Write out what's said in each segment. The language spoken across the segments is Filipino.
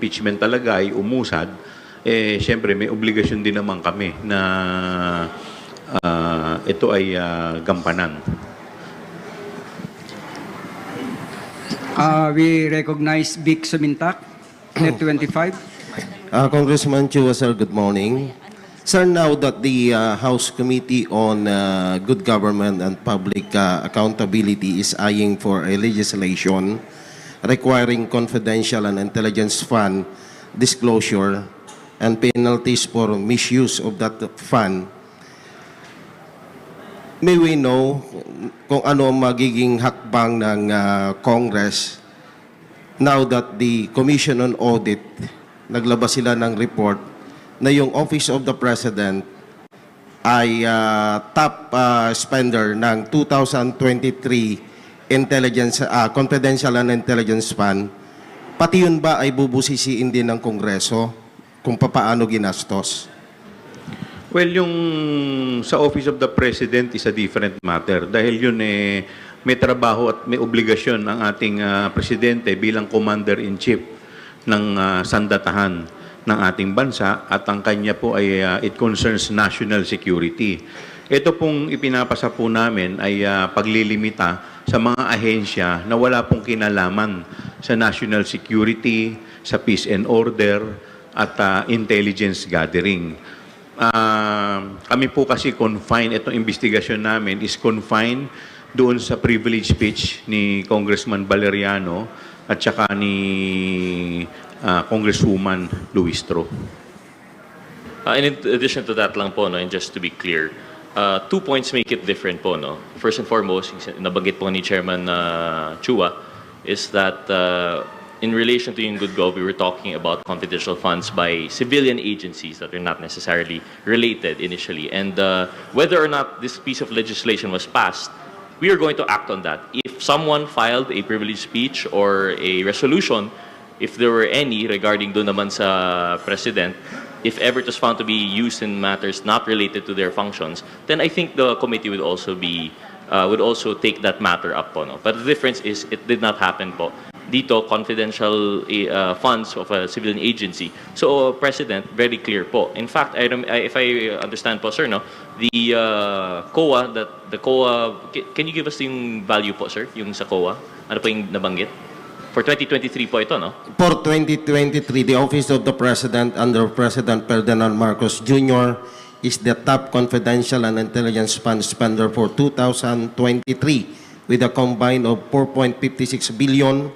impeachment talaga ay umusad, siyempre may obligasyon din naman kami na ito ay gampanan. We recognize Vic Sumintak, Net 25. Congressman Chua, sir, good morning. Sir, now that the House Committee on Good Government and Public Accountability is eyeing for a legislation requiring confidential and intelligence fund disclosure and penalties for misuse of that fund, may we know kung ano magiging hakbang ng Congress now that the Commission on Audit, naglabas sila ng report na yung Office of the President ay top spender ng 2023 confidential and intelligence fund, pati yun ba ay bubusisiin din ng Kongreso kung papaano ginastos? Well, yung sa Office of the President is a different matter dahil yun may trabaho at may obligasyon ang ating Presidente bilang Commander-in-Chief ng sandatahan ng ating bansa at ang kanya po ay it concerns national security. Ito pong ipinapasa po namin ay paglilimita sa mga ahensya na wala pong kinalaman sa national security, sa peace and order at intelligence gathering. Kami po kasi itong investigasyon namin is confined doon sa privilege speech ni Congressman Valeriano at saka ni Congresswoman Luistro. In addition to that lang po, no, and just to be clear, 2 points make it different po. No? First and foremost, nabanggit po ni Chairman Chua, is that in relation to yung good gov, we were talking about confidential funds by civilian agencies that are not necessarily related initially. And whether or not this piece of legislation was passed, we are going to act on that. If someone filed a privileged speech or a resolution, if there were any regarding doon naman sa President, if ever it was found to be used in matters not related to their functions, then I think the committee would also take that matter up po. No? But the difference is it did not happen po. Dito, confidential funds of a civilian agency. So, President, very clear po. In fact, if I understand po, sir, no, the COA, can you give us yung value po, sir, yung sa COA? Ano po yung nabanggit? For 2023 po ito, no? For 2023, the Office of the President under President Ferdinand Marcos Jr. is the top confidential and intelligence fund spender for 2023 with a combine of 4.56 billion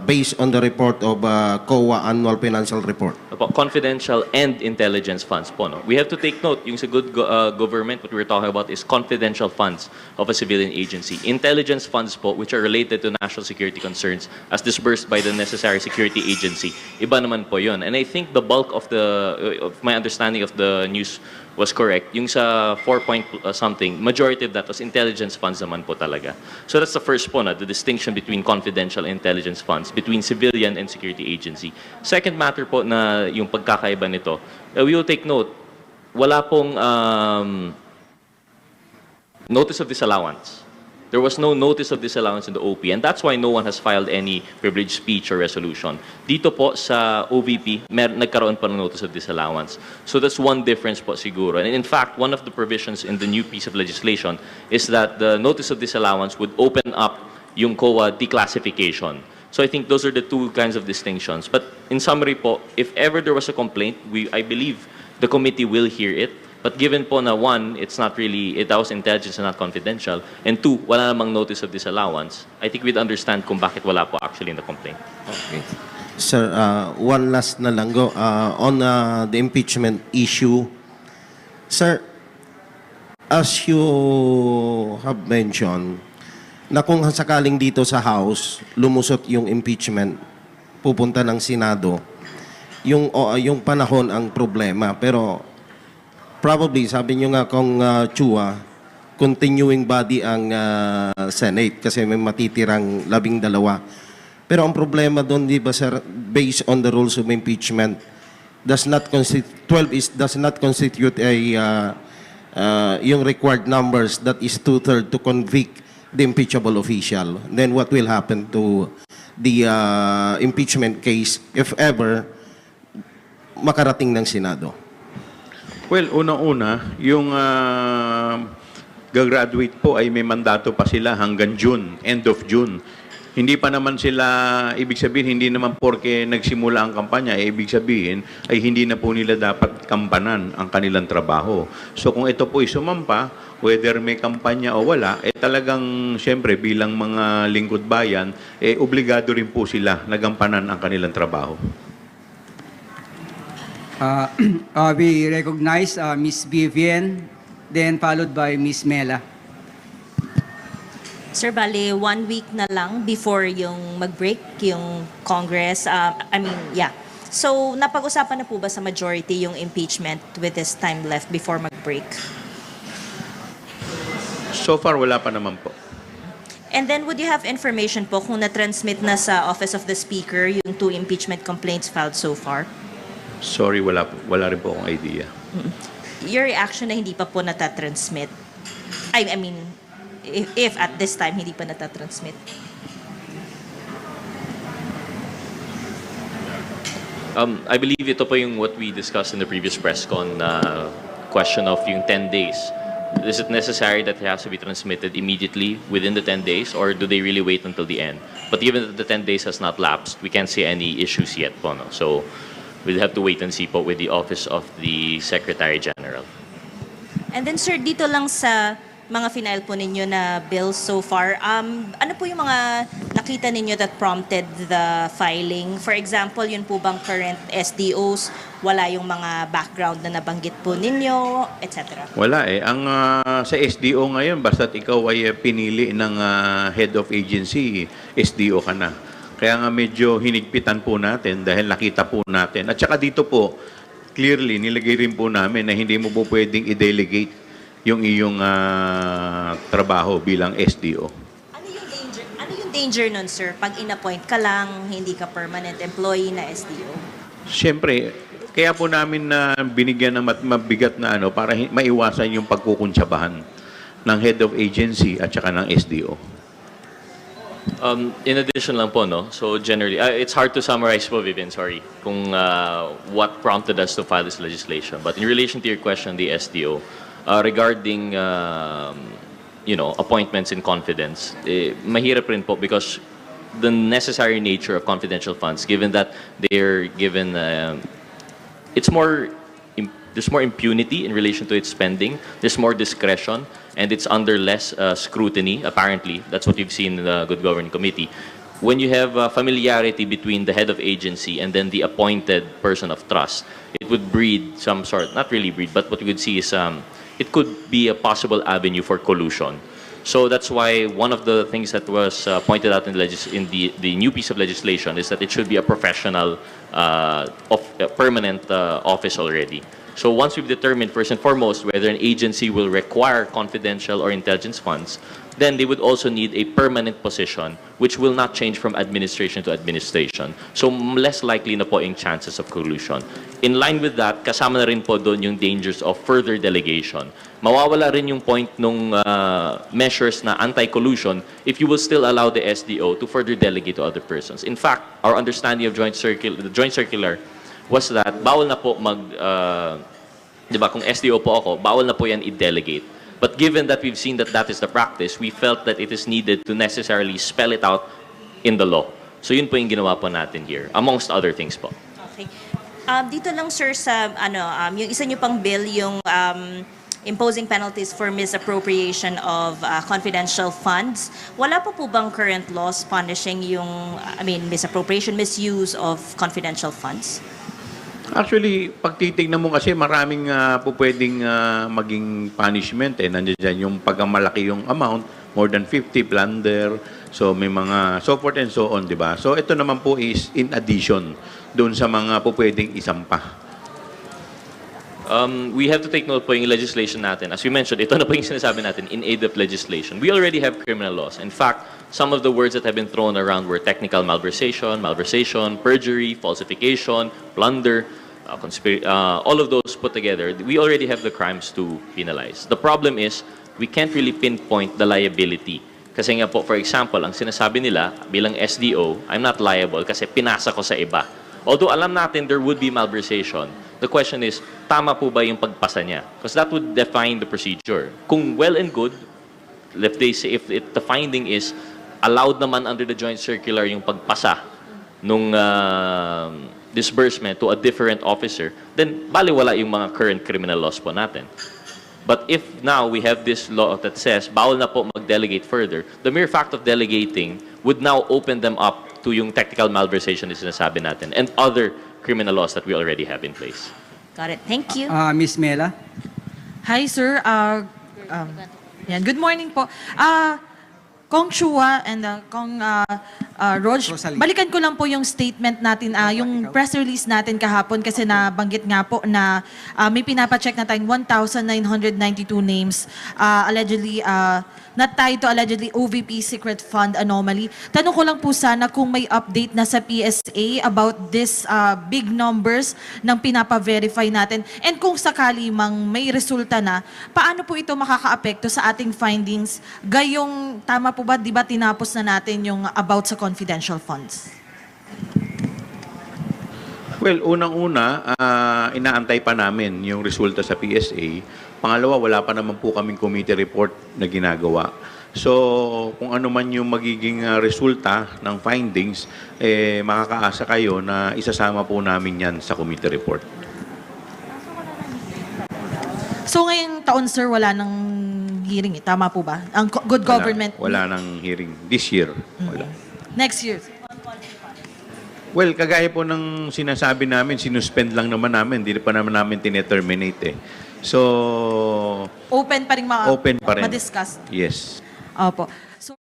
based on the report of COA Annual Financial Report. Confidential and intelligence funds po, no? We have to take note, yung sa good government, what we're talking about is confidential funds of a civilian agency. Intelligence funds po, which are related to national security concerns as disbursed by the necessary security agency. Iba naman po yun. And I think the bulk of my understanding of the news was correct. Yung sa 4 point something, majority of that was intelligence funds naman po talaga. So that's the first po, na the distinction between confidential and intelligence funds, between civilian and security agency. Second matter po na yung pagkakaiba nito, we will take note, wala pong notice of disallowance. There was no notice of disallowance in the OP, and that's why no one has filed any privileged speech or resolution. Dito po sa OVP, nagkaroon pa ng notice of disallowance. So that's one difference po siguro. And in fact, one of the provisions in the new piece of legislation is that the notice of disallowance would open up yung COA declassification. So I think those are the two kinds of distinctions. But in summary po, if ever there was a complaint, I believe the committee will hear it. But given po na one, it's not really, that was intelligence and not confidential, and two, wala namang notice of disallowance, I think we'd understand kung bakit wala po actually in the complaint. Okay. Sir, one last na lang go. On the impeachment issue, sir, as you have mentioned, na kung sakaling dito sa House, lumusot yung impeachment, pupunta ng Senado, yung panahon ang problema. Pero probably, sabi nyo nga kung Chua, continuing body ang Senate kasi may matitirang 12. Pero ang problema doon, di ba sir, based on the rules of impeachment, does not constitute a yung required numbers that is 2/3 to convict the impeachable official, then what will happen to the impeachment case if ever makarating ng Senado? Well, unang-una, yung gagraduate po ay may mandato pa sila hanggang June, end of June. Hindi pa naman sila, ibig sabihin, hindi naman porke nagsimula ang kampanya, ibig sabihin ay hindi na po nila dapat kampanan ang kanilang trabaho. So kung ito po ay sumampa, whether may kampanya o wala, talagang siyempre bilang mga lingkod bayan, obligado rin po sila na gampanan ang kanilang trabaho. We recognize Ms. Vivian, then followed by Ms. Mela. Sir, bale, 1 week na lang before yung mag-break, yung Congress. So, napag-usapan na po ba sa majority yung impeachment with this time left before mag-break? So far, wala pa naman po. And then, would you have information po kung na-transmit na sa Office of the Speaker yung 2 impeachment complaints filed so far? Sorry, wala rin po akong idea. Your reaction na hindi pa po natatransmit? I mean, if at this time hindi pa natatransmit? I believe ito pa yung what we discussed in the previous press con question of yung 10 days. Is it necessary that it has to be transmitted immediately within the 10 days or do they really wait until the end? But given that the 10 days has not lapsed, we can't see any issues yet po, no? So we'll have to wait and see po with the Office of the Secretary General. And then sir, dito lang sa mga final po ninyo na bills so far, ano po yung mga nakita ninyo that prompted the filing? For example, yun po bang current SDOs, wala yung mga background na nabanggit po ninyo, etc.? Wala eh. Ang sa SDO ngayon, basta't ikaw ay pinili ng head of agency, SDO ka na. Kaya nga medyo hinigpitan po natin dahil nakita po natin. At saka dito po, clearly, nilagay rin po namin na hindi mo po pwedeng i-delegate yung iyong trabaho bilang SDO. Ano yung danger nun, sir? Pag in-appoint ka lang, hindi ka permanent employee na SDO? Siyempre, kaya po namin na binigyan ng mabigat na para maiwasan yung pagkukuntsabahan ng head of agency at saka ng SDO. In addition lang po, no? So generally, it's hard to summarize po, Vivian, sorry, kung what prompted us to file this legislation. But in relation to your question, the SDO, regarding appointments in confidence, mahirap rin po because the necessary nature of confidential funds, given that they're given, there's more impunity in relation to its spending, there's more discretion, and it's under less scrutiny, apparently. That's what we've seen in the Good Governance Committee. When you have familiarity between the head of agency and then the appointed person of trust, it would breed some sort, not really breed, but what we would see is it could be a possible avenue for collusion. So that's why one of the things that was pointed out in the new piece of legislation is that it should be a professional, permanent office already. So once we've determined, first and foremost, whether an agency will require confidential or intelligence funds, then they would also need a permanent position which will not change from administration to administration. So less likely na po yung chances of collusion. In line with that, kasama na rin po doon yung dangers of further delegation. Mawawala rin yung point nung measures na anti-collusion if you will still allow the SDO to further delegate to other persons. In fact, our understanding of the joint circular was that bawal na po di ba, kung SDO po ako, bawal na po yan i-delegate. But given that we've seen that that is the practice, we felt that it is needed to necessarily spell it out in the law. So yun po yung ginawa po natin here, amongst other things po. Okay. Dito lang, sir, sa yung isa nyo pang bill, yung imposing penalties for misappropriation of confidential funds. Wala po bang current laws punishing yung, misappropriation, misuse of confidential funds? Actually, pag titignan mo kasi maraming po pwedeng maging punishment. Nandiyan dyan yung pagkamalaki yung amount, more than 50, plunder, so may mga so forth and so on, di ba? So ito naman po is in addition doon sa mga po pwedeng isampa. We have to take note po yung legislation natin. As we mentioned, ito na po yung sinasabi natin in aid of legislation. We already have criminal laws. In fact, some of the words that have been thrown around were technical malversation, perjury, falsification, plunder, all of those put together. We already have the crimes to penalize. The problem is we can't really pinpoint the liability Kasi nga po, for example, ang sinasabi nila bilang SDO, I'm not liable kasi pinasa ko sa iba. Although alam natin there would be malversation, the question is, tama po ba yung pagpasa niya? Because that would define the procedure. Kung well and good, if they say, the finding is allowed naman under the joint circular yung pagpasa nung disbursement to a different officer, then baliwala yung mga current criminal laws po natin. But if now we have this law that says bawal na po mag-delegate further, the mere fact of delegating would now open them up to yung technical malversation na sinasabi natin and other criminal laws that we already have in place. Got it. Thank you. Miss Mela. Hi, sir. Yan. Good morning po. Kong Chua and Kong Rog, Rosalie. balikan ko lang po yung statement natin, yung press release natin kahapon kasi nabanggit nga po na may pinapacheck na tayong 1,992 names allegedly not tied to allegedly OVP secret fund anomaly. Tanong ko lang po sana kung may update na sa PSA about this big numbers ng pinapa-verify natin and kung sakali mang may resulta na, paano po ito makakaapekto sa ating findings? Gayong, tama po ba, di ba tinapos na natin yung about sa confidential funds? Well, unang-una, inaantay pa namin yung resulta sa PSA. Pangalawa, wala pa naman po kaming committee report na ginagawa. So, kung ano man yung magiging resulta ng findings, makakaasa kayo na isasama po namin yan sa committee report. So ngayong taon, sir, wala nang hearing. Tama po ba? Ang good government. Wala nang hearing. This year, wala. Next year. Well, kagaya po ng sinasabi namin, sinuspend lang naman namin. Hindi pa naman namin tineterminate eh. So, Open pa rin open pa rin. ma-discuss. Yes. Opo. So,